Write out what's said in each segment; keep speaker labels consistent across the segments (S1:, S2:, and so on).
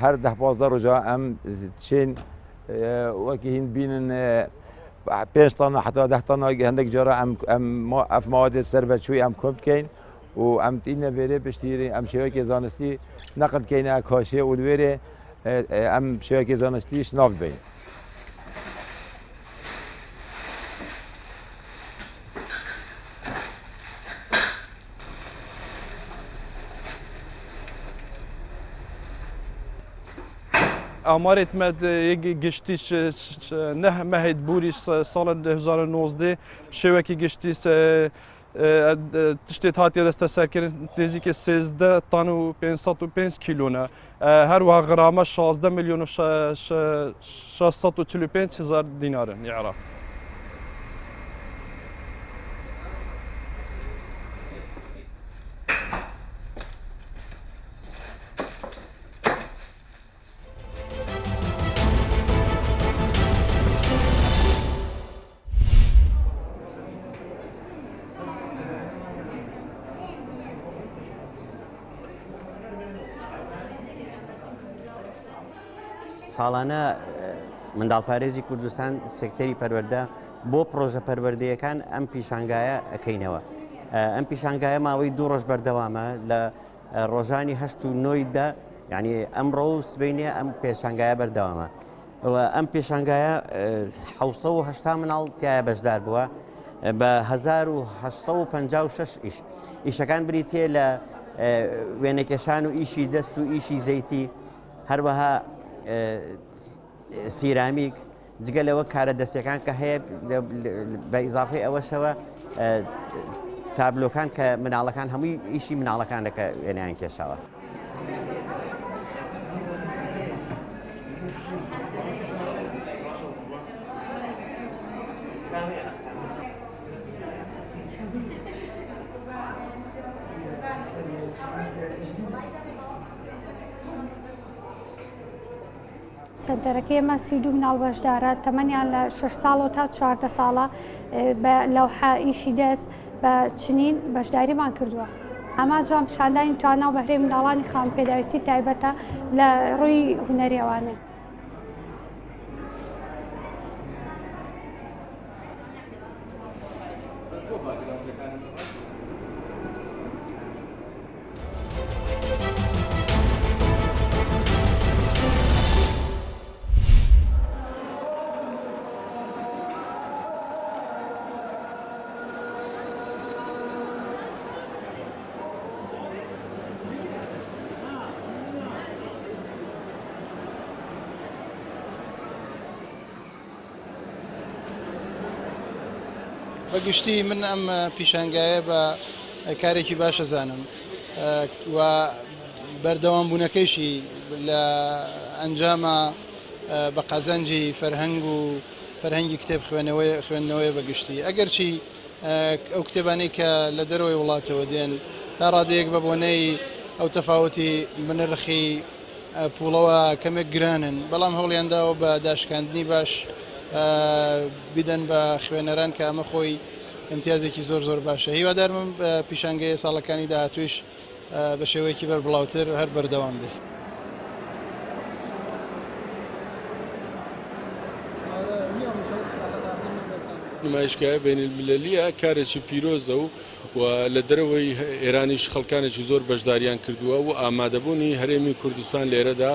S1: هەر 10 ڕۆژە ئەم چین وەکی هین بینن 5 تانە حتا 10 تانە هەندێک جارە ئەف ماوەدێت سەر بەچووی ئەم کۆ بکەین و ئەم تینە وێرێ پشتیری ئەم شێوەیەکی زانستی نەقلکەینە کاشێ و لێرێ ئەم شێوەیەکی زانستیش ناف بین.
S2: آمارت مد یک گشتیش نه مهد بوریش سال 2019 شوکی گشتیش تشتیت هاتی دست سرکرد نزدیک 13 تن و 505 کیلونه هر واقع غرامه 16 میلیون و 645 هزار دیناره عراق.
S3: ساڵانە منداڵپارێزی کوردستان سێکتەری پەروەردە بۆ پرۆژە پەروەردەیەکان ئەم پیشانگایە ئەەکەینەوە. ئەم پیشانگایە ماوەی 2 ڕۆژ بەردەوامە لە ڕۆژانی 8 و 9دا یعنی ئەمڕۆ و سبەینێ ئەم پێشانگایە بەردەوامە. ئەم پێشانگایە 1970 مناڵ تایە بەشدار بووە بە 1856 ئیش. ئیشەکان بریتێ لە وێنەکێشان و ئیشی دەست و ئیشی زەیتی هەروەها سیرامیک جگە لەوە کارە دەستەکان کە هەیە بە ئیزافی ئەوەشەوە تابلۆکان کە مناڵەکان هەمووی ئیشی مناڵەکان دەکە وێنیان کێشاوە.
S4: سەنتەرەکەی ئێمە 32 مناڵ بەشدارە تەمەنیان لە 6 ساڵ تا 14 ساڵە بە لەوحە ئیشی دەست بە چنین بەشداریمان کردووە. ئەمە جوان پیشاندانی توانە و بەهرەی منداڵانی خام پێداویستی تایبەتە لە ڕووی هونەریەوانێ.
S5: بەگشتی من ئەم پیشانگایە بە کارێکی باشە زانم و بەردەوامبوونەکەیشی لە ئەنجامە بە قەزەنجی فەرهەنگ و فەرهەنگی کتێب خوێندنەوەی بەگشتی ئەگەرچی ئەو کتێبانەی کە لە دەرەوەی وڵاتەوە دێن تا ڕادەیەک بە بۆنەی ئەو تەفاوەتی بنرخی پوڵەوە کەمێک گرانن بەڵام هەوڵیانداوە بە داشکاندنی باش بدەن بە خوێنەران کە ئەمە خۆی امتیازێکی زۆر باشە. هیوادارم بە پیشانگەی ساڵەکانی داهاتوویش بە شێوەیەکی بەربڵاوتر هەر بەردەوام بێت.
S6: نمایشگاه بین‌المللیە کارێکی پیرۆزە و لە دەرەوەی ئێرانیش خەڵکانێکی زۆر بەشداریان کردووە و ئامادەبوونی هەرێمی کوردستان لێرەدا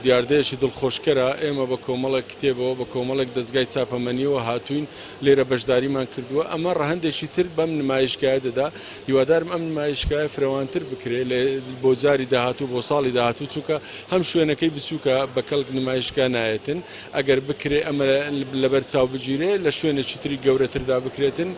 S6: دیاردەیەکی دڵخۆشکەرە. ئێمە بە کۆمەڵک کتێبەوە بە کۆمەڵک دەستگای چاپەمەنیەوە هاتوین لێرە بەشداریمان کردووە. ئەمە ڕەهەندێکی تر بەم نمایشگای دەدا. هیوادارم ئەم نمایشگای فرەوانتر بکرێت بۆ جاری داهاتوو بۆ ساڵی داهاتوو چووکە هەم شوێنەکەی بچووکە بە کەڵک نمایشگا نایەتن ئەگەر بکرێ ئەمە لەبەر چاو بگیرێ لە شوێنێکی تری گەورەتردا بکرێتن.